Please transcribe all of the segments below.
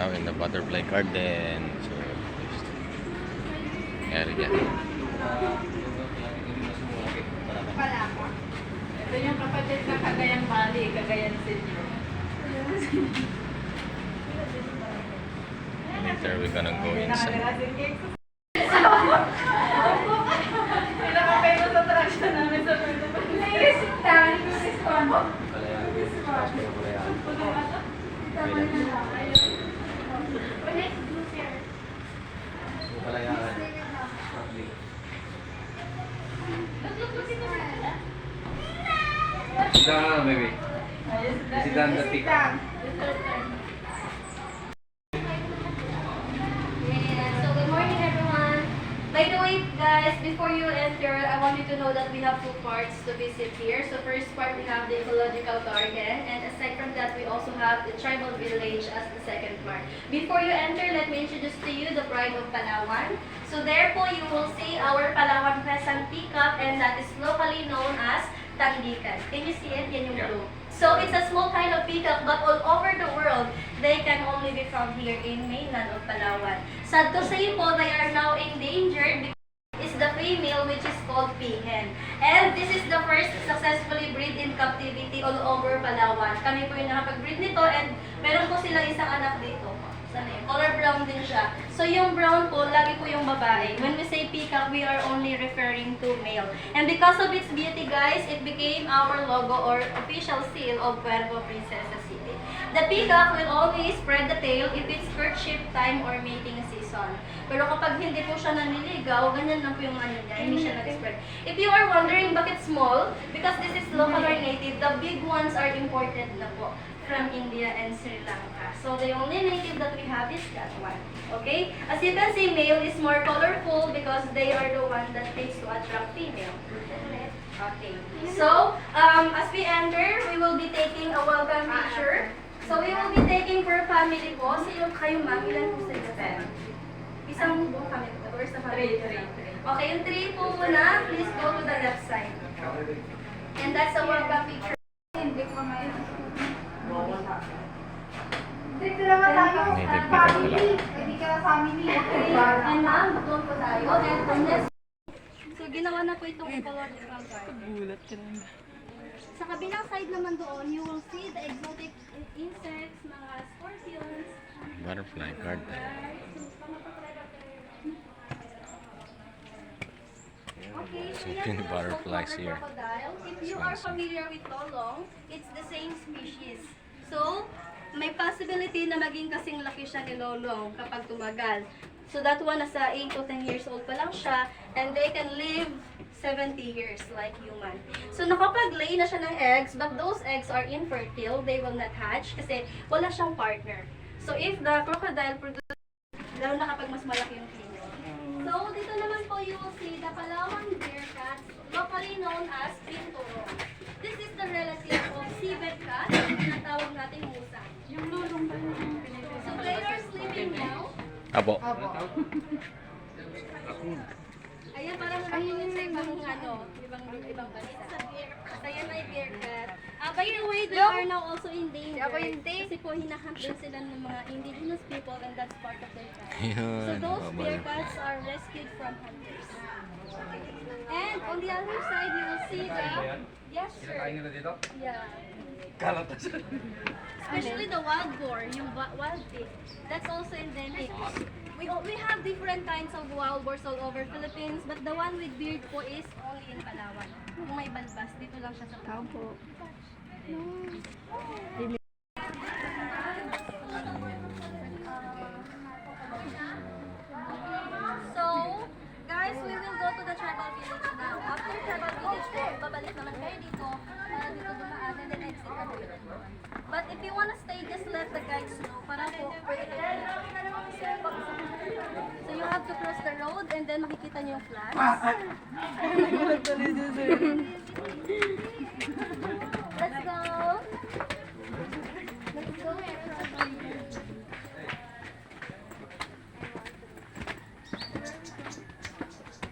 now in the butterfly garden. So, area. Palawan. Ito yung kapatid ng Cagayan Valley, Cagayan Senior. Later we're gonna go inside. Pinaka-famous attraction namin sa Puerto Vallarta. Naisip tayo, respond. No, baby. Sit down the pick. Yeah, so good morning everyone. By the way guys, before you enter, I want you to know that we have two parts to visit here. So first part we have the ecological garden, and aside from that we also have the tribal village as the second part. Before you enter, let me introduce to you the pride of Palawan. So therefore you will see our Palawan Crescent peacock, and that is locally known as Tandikan. Can you see it? Yan yung blue. So it's a small kind of peacock, but all over the world, they can only be found here in mainland of Palawan. Sad to say po, they are now endangered because is the female, which is called peahen. And this is the first successfully breed in captivity all over Palawan. Kami po yung nakapag-breed nito, and meron po silang isang anak dito. Sana yun? Color brown din siya. So yung brown po, lagi po yung babae. When we say peacock, we are only referring to male. And because of its beauty, guys, it became our logo or official seal of Puerto Princesa City. The peacock will always spread the tail if it's courtship time or mating season. Pero kapag hindi po siya naniligaw, ganyan lang po yung ano niya, hindi siya nag-spread. If you are wondering bakit small, because this is local or native, the big ones are imported na po from India and Sri Lanka. So the only native that we have is that one. Okay? As you can see, male is more colorful because they are the one that tends to attract female. Okay. So, as we enter, we will be taking a welcome picture. So we will be taking per family po. So yung kayo ma'am, ilan po sa inyo? Isang buong family po. Or sa family? Okay, yung 3 po muna. Please go to the left side. And that's a welcome picture. Dito naman tayo. Native Family. Hindi ka family. Okay, and ma'am, doon po tayo. And from this, so ginawa na po itong ecological garden. Gulat ka naman. Sa kabilang side naman doon, you will see the exotic insects, mga scorpions. Butterfly garden. Okay, so So yan many po butterflies yung here. crocodile. If you are familiar with lolong, it's the same species. So, may possibility na maging kasing laki siya ni lolong kapag tumagal. So that one, nasa 8 to 10 years old pa lang siya, and they can live 70 years like human. So nakapag-lay na siya ng eggs, but those eggs are infertile, they will not hatch kasi wala siyang partner. So if the crocodile produces, lalo na kapag mas malaki yung female. So dito naman po you will see the Palawan bear cat, locally known as pinturong. This is the relative of civet cat, yung tinatawag nating musa. Yung lulong ba yung So they are sleeping now. Apo. Ayan, parang nakakulit sa ibang ibang bansa. So yan ay bear cat. By the way, they are now also endangered. Kasi po hinahunt din sila ng mga indigenous people, and that's part of their tribe. So Yun. those bear cats are rescued from hunters. And on the other side, you will see the... Yes, sir. Yeah. Especially the wild boar, yung wild pig. That's also endemic. We have different kinds of wild boars all over Philippines, but the one with beard po is only in Palawan. Kung may balbas, dito lang siya sa Palawan. So, guys, we will go to the tribal village now. After tribal village po, babalik naman kayo dito para dito dumaan and then exit ka dito. But if you wanna stay, just let the guides know para po pwede kayo. So you have to cross the road and then makikita niyo yung flags. Let's go! Let's go!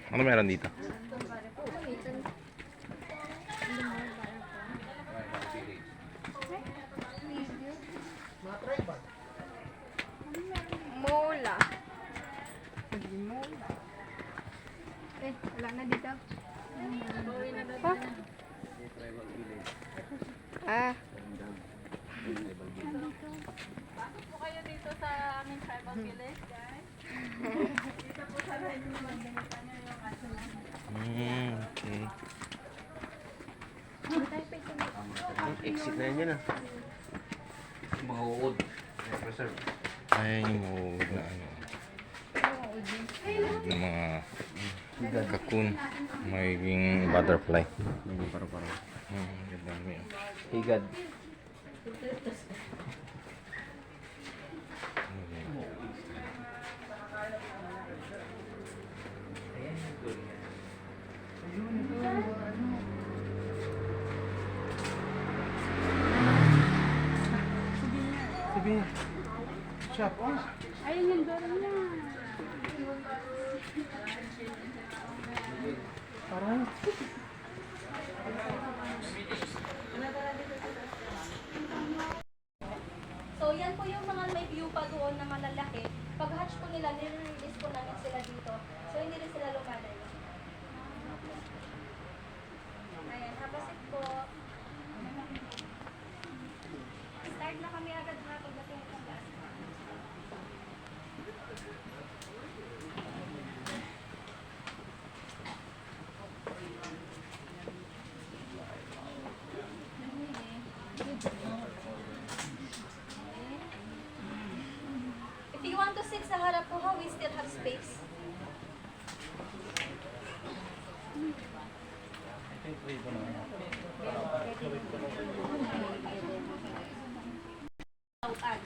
Ano meron dito? ate. Wala na dito. Uwi na daw. Pa? Ah. Pasok po kayo dito sa aming tribal village, guys. Dito po sa rin yung magdinitan nyo yung aso. Okay. Exit na yan ah. Mga uod. Preserve. Ay, mo na ano. Yung mga cocoon. Magiging butterfly. Paro-paro. Ganda yun. Higad. Ayun yung doro niya. So, yan po yung mga may view pa doon na malalaki. Pag hatch po nila, nire-release po namin sila dito. So, hindi rin sila lumalayo. Ayan, habasit po. Start na kami agad ha pagdating ng class. If you want to sit sa harap po ha, we still have space.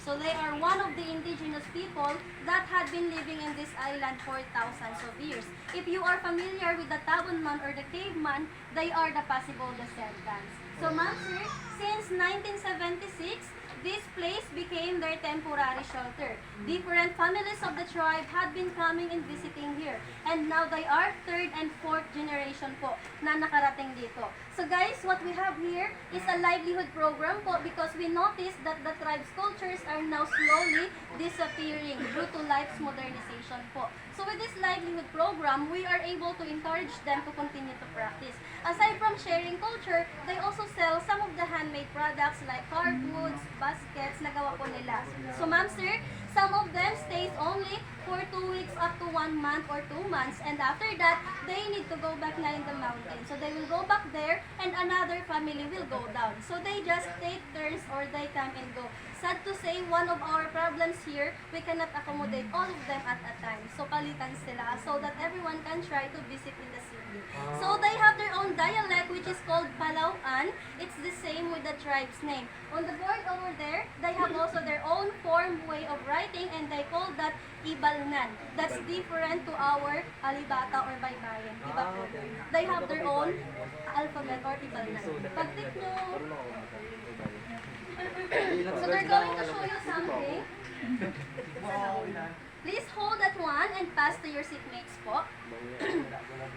So they are one of the indigenous people that had been living in this island for thousands of years. If you are familiar with the Tabunman or the caveman, they are the possible descendants. So ma'am sir, since 1976, this place became their temporary shelter. Different families of the tribe had been coming and visiting here. And now they are third and fourth generation po na nakarating dito. So guys, what we have here is a livelihood program po because we noticed that the tribe's cultures are now slowly disappearing due to life's modernization po. So with this livelihood program, we are able to encourage them to continue to practice. Aside from sharing culture, they also sell some of the handmade products like carved woods, baskets na gawa po nila. So ma'am sir, some of them stays only for 2 weeks up to 1 month or 2 months, and after that, they need to go back na in the mountain. So they will go back there and another family will go down. So they just take turns or they come and go. Sad to say, one of our problems here, we cannot accommodate all of them at a time. So palitan sila so that everyone can try to visit in the city. So they have their own dialect which is called Palawan. It's the same with the tribe's name. On the board over there, they have also their own form way of writing and they call that Ibalnan. That's different to our Alibata or Baybayin. Iba po. They have their own alphabet or Ibalnan. Pag-tick nyo, so they're going to show you something. Please hold that one and pass to your seatmates po.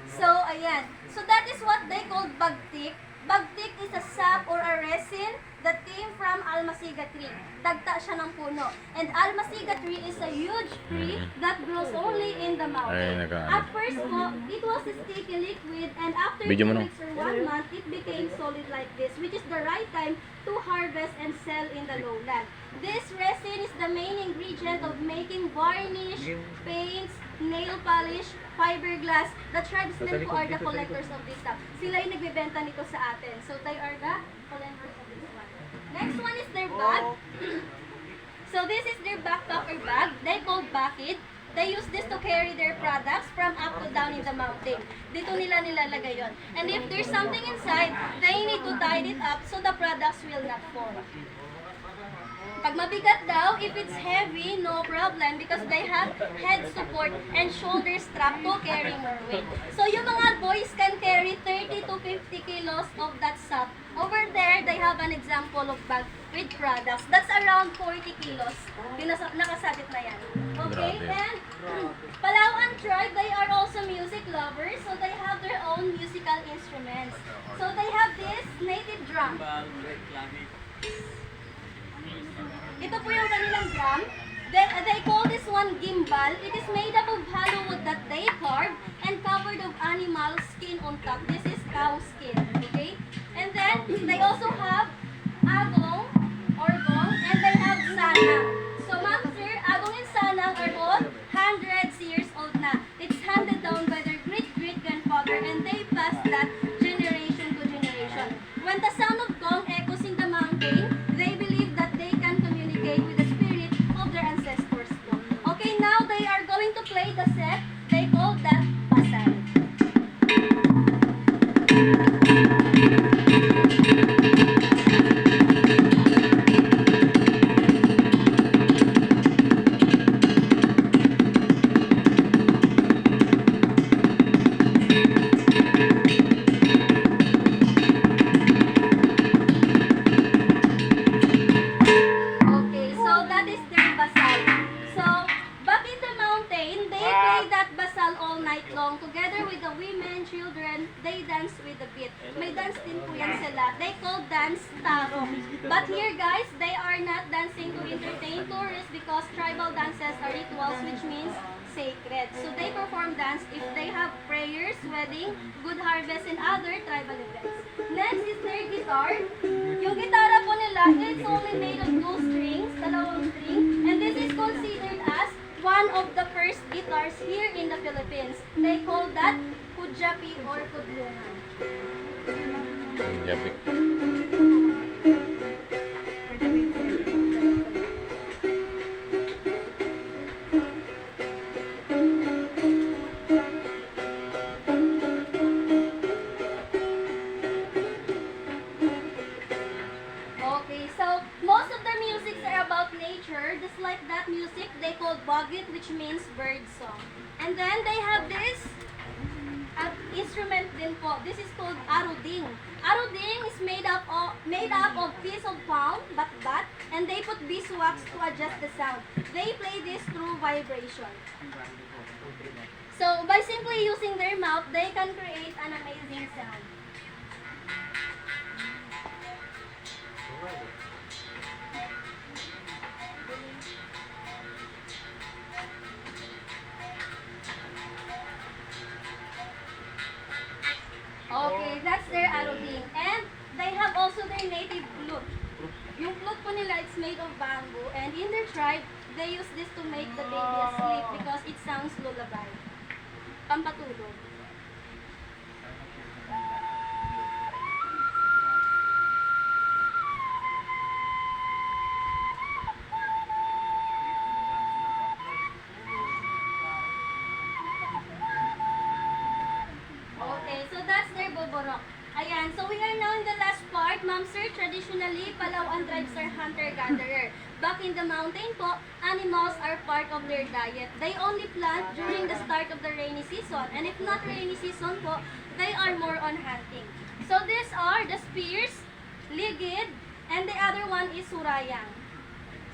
So, ayan. So that is what they call bagtik. Bagtik is a sap or a resin that came from almasiga tree. Tagta siya ng puno. And almasiga tree is a huge tree that grows only in the mountain. At first po, it was a sticky liquid and after 2 weeks or 1 month, it became solid like this, which is the right time to harvest and sell in the lowland. This resin is the main ingredient of making varnish, paints, nail polish, fiberglass. The tribesmen po are the collectors of this stuff. Sila yung nagbebenta nito sa atin. So they are the collectors of this one. Next one is their bag. So this is their backpack or bag. They call bakit. They use this to carry their products from up to down in the mountain. Dito nila nilalagay yon. And if there's something inside, they need to tie it up so the products will not fall. Pag mabigat daw, if it's heavy, no problem because they have head support and shoulder strap to carry more weight. So yung mga boys can carry 30 to 50 kilos of that stuff. Over there, they have an example of bag with products. That's around 40 kilos. Nakasabit na yan. Okay, and Palawan tribe, they are also music lovers. So they have their own musical instruments. So they have this native drum. Ito po yung kanilang drum. They call this one gimbal. It is made up of hollow wood that they carve and covered of honey animal skin on top. This is cow skin, okay? And then, they also have agong or gong, and they have sanang. So, ma'am, sir, agong and sanang are all hundreds years old na. It's handed down by their great-great-grandfather, and they pass that generation to generation. When the sound of gong echoes in the mountain, they believe that they can communicate with the spirit of their ancestors. Okay, now they are going to play the set. They call that basal. Okay, so that is their basal. So, back in the mountain, they play that basal all night long. Together with the women, children, they dance with the beat. May dance din po yan sila. They call dance tarong. But here guys, they are not dancing to entertain tourists because tribal dances are rituals, which means sacred. So they perform dance if they have prayers, wedding, good harvest, and other tribal events. Next is their guitar. Yung gitara po nila, it's only made of two strings, dalawang string, and this is considered as one of the first guitars here in the Philippines. They call that kudyapi or kudlungan. Yabi. Okay, so most of their music are about nature. Just like that music, they call bagit, which means bird song. And then they have this instrument din po. This is called aruding. Aruding is made up of piece of palm, bat, and they put beeswax to adjust the sound. They play this through vibration. So by simply using their mouth, they can create an amazing sound. Okay, that's their aruding. And they have also their native flute. Yung flute po nila, it's made of bamboo. And in their tribe, they use this to make the baby asleep because it sounds lullaby. Pampatulog. Okay, so that's their boborok. Ayan, so we are now in the last part. Ma'am sir, traditionally, Palawan tribes are hunter-gatherer. Back in the mountain po, animals are part of their diet. They only plant during the start of the rainy season. And if not rainy season po, they are more on hunting. So these are the spears, ligid, and the other one is surayang.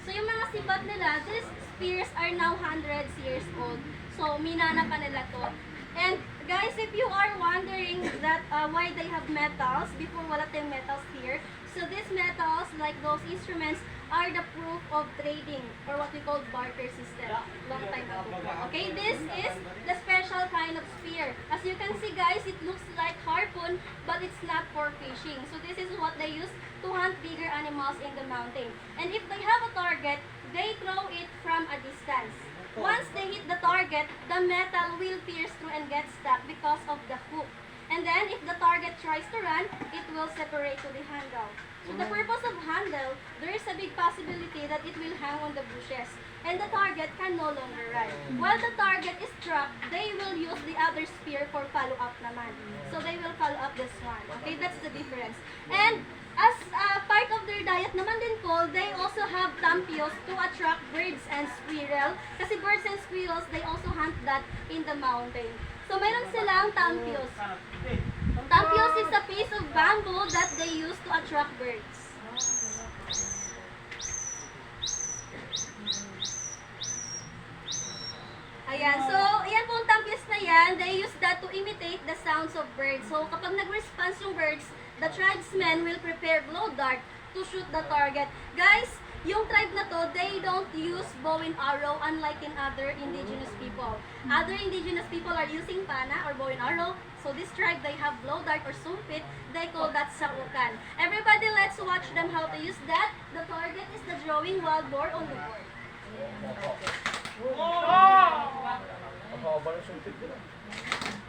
So yung mga sibat nila, these spears are now hundreds years old. So minana pa nila to. And guys, if you are wondering that why they have metals, before wala tayong metals here, so these metals, like those instruments, are the proof of trading, or what we call barter system, long time ago. Okay, this is the special kind of spear. As you can see guys, it looks like harpoon, but it's not for fishing. So this is what they use to hunt bigger animals in the mountain. And if they have a target, they throw it from a distance. Once they hit the target, the metal will pierce through and get stuck because of the hook. And then, if the target tries to run, it will separate to the handle. So the purpose of handle, there is a big possibility that it will hang on the bushes. And the target can no longer run. While the target is trapped, they will use the other spear for follow-up naman. So they will follow up this one. Okay, that's the difference. And as part of their diet naman din po, they also have tampios to attract birds and squirrel. Kasi birds and squirrels, they also hunt that in the mountain. So meron silang tampios. Tampios is a piece of bamboo that they use to attract birds. Ayan, so ayan po ang tampios na yan, they use that to imitate the sounds of birds. So kapag nag-response yung birds, the tribesmen will prepare blow dart to shoot the target. Guys, yung tribe na to, they don't use bow and arrow unlike in other indigenous people. Other indigenous people are using pana or bow and arrow. So this tribe, they have blow dart or sumpit. They call that sakukan. Everybody, let's watch them how to use that. The target is the drawing wild boar on the board.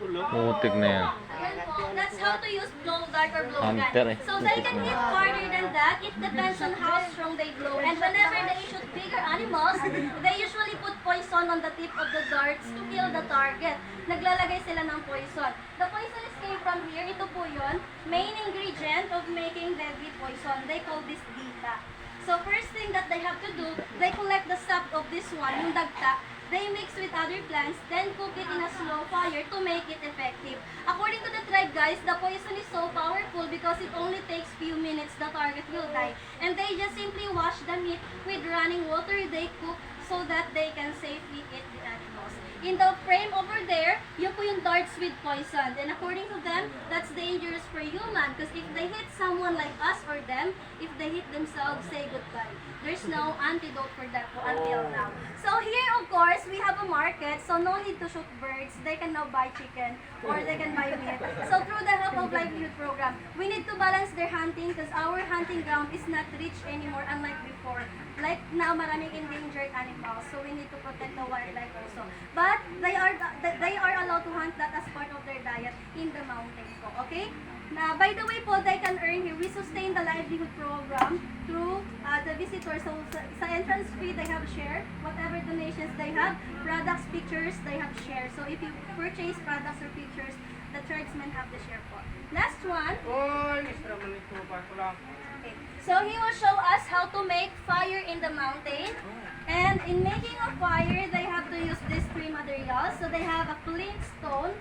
Putik na yan. Ayan po, that's how to use blow dart or blow Hunter gun. eh. So they can hit farther than that. It depends on how strong they blow. And whenever they shoot bigger animals, they usually put poison on the tip of the darts to kill the target. Naglalagay sila ng poison. The poison is came from here. Ito po yun. Main ingredient of making deadly poison. They call this dita. So first thing that they have to do, they collect the sap of this one, yung dagta. They mix with other plants, then cook it in a slow fire to make it effective. According to the tribe, guys, the poison is so powerful because it only takes few minutes, the target will die. And they just simply wash the meat with running water. They cook so that they can safely eat the animals. In the frame over there, yun po yung darts with poison. And according to them, that's dangerous for human because if they hit someone like us or them, if they hit themselves, say goodbye. There's no antidote for that po until now. So here, of course, we have a market, so no need to shoot birds. They can now buy chicken or they can buy meat. So through the Help of Livelihood program, we need to balance their hunting because our hunting ground is not rich anymore unlike before. Like now, maraming endangered animals, so we need to protect the wildlife also. But they are allowed to hunt that as part of their diet in the mountain po, okay? Na by the way po, they can earn here. We sustain the livelihood program through the visitors. So sa entrance fee, they have share. Whatever donations they have, products, pictures, they have share. So if you purchase products or pictures, the tribesmen have the share po. Last one. Okay. So he will show us how to make fire in the mountain. And in making a fire, they have to use these three materials. So they have a flint stone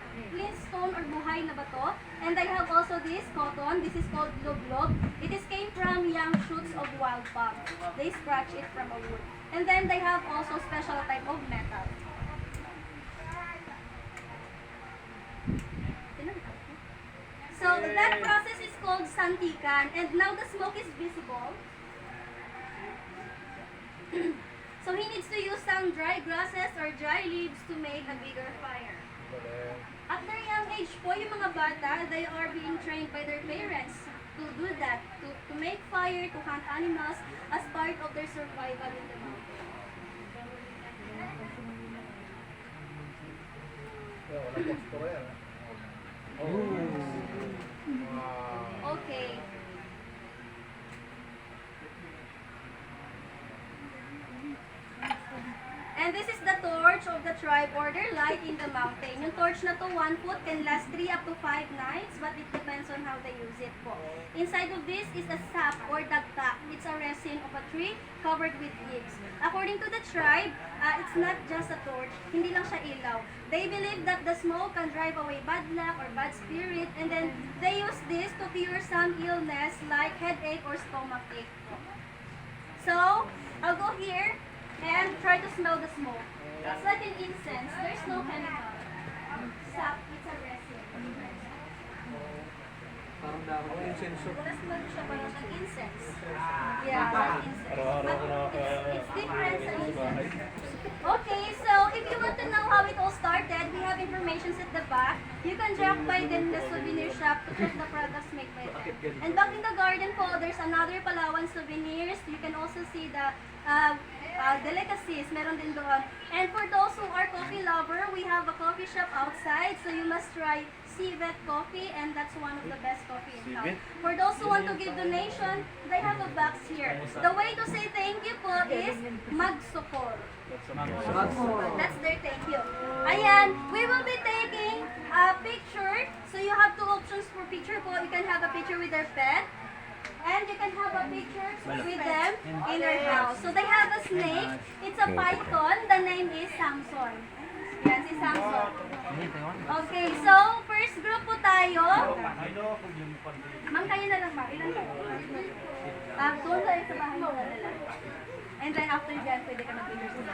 or buhay na bato. And they have also this cotton. This is called log. It is came from young shoots of wild palm. They scratch it from a wood. And then they have also special type of metal. So that process is called santikan, and now the smoke is visible. So he needs to use some dry grasses or dry leaves to make a bigger fire. At their young age po, yung mga bata, they are being trained by their parents to do that, to make fire, to hunt animals as part of their survival in the mountain. Okay. And this is the torch of the tribe or their light in the mountain. Yung torch na to, 1 foot, can last 3 up to 5 nights, but it depends on how they use it po. Inside of this is a sap or dagta. It's a resin of a tree covered with leaves. According to the tribe, it's not just a torch. Hindi lang siya ilaw. They believe that the smoke can drive away bad luck or bad spirit, and then they use this to cure some illness like headache or stomach ache po. So, I'll go here and try to smell the smoke. It's like an incense. There's no chemical. Sap, it's a resin. Parang dapat yung insenso. Na-smell siya parang ng incense. Yeah, like incense. But it's different sa incense. Okay, so if you want to know how it all started, we have information at the back. You can drop by them the souvenir shop to check the products made by them. And back in the garden po, there's another Palawan souvenirs. You can also see the delicacies, meron din doon. And for those who are coffee lover, we have a coffee shop outside, so you must try Civet coffee, and that's one of the best coffee in town. For those who want to give donation, they have a box here. The way to say thank you po is magsukol. That's their thank you. Ayan, we will be taking a picture. So you have two options for picture po. You can have a picture with their pet, and you can have a picture with them in their house. So they have a snake. It's a python. The name is Samson. Yan, si Samson. Okay, so first group po tayo. Ma'am, kayo na lang ba? Ilan tayo? Doon tayo sa bahay mo. And then after that, pwede ka mag-picture sila.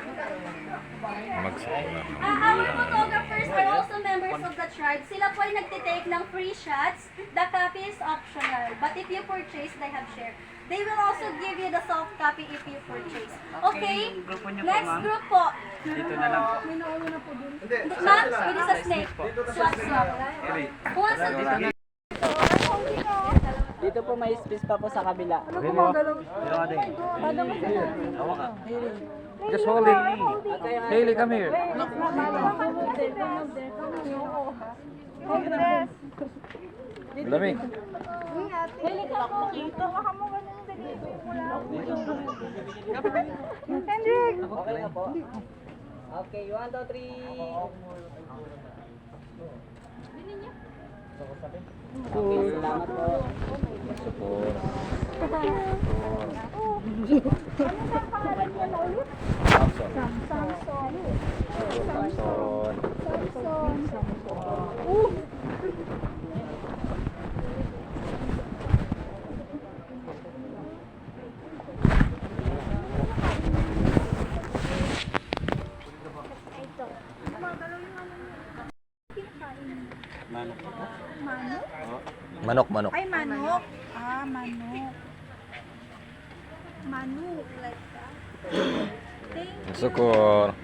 Magsakuna. Our photographers are also members of the tribe. Sila po ay nagtitake ng free shots. The copy is optional. But if you purchase, they have share. They will also give you the soft copy if you purchase. Okay? Next group po. Dito na lang po. Max, it is a snake. Swat, swat. Who wants to Dito po may space pa po sa kabila. Just hold it. Hailey, come here. Lamig. Okay, 1, 2, 3. Okay, salamat po. Manok, manok. Ay, manok. Ah, manok. Manok, like that. Syukur.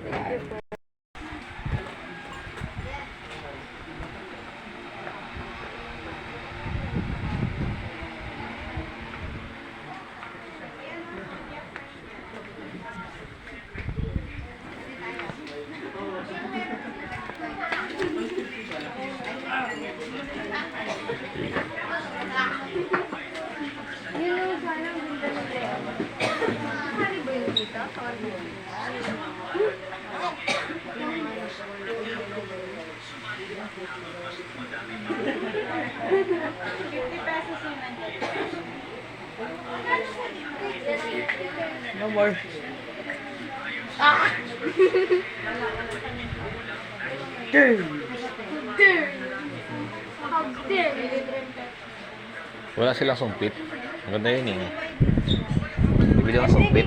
No more. Wala silang sumpit. Maganda yun eh. Bibili ng sumpit.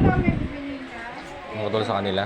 Makatulong sa kanila.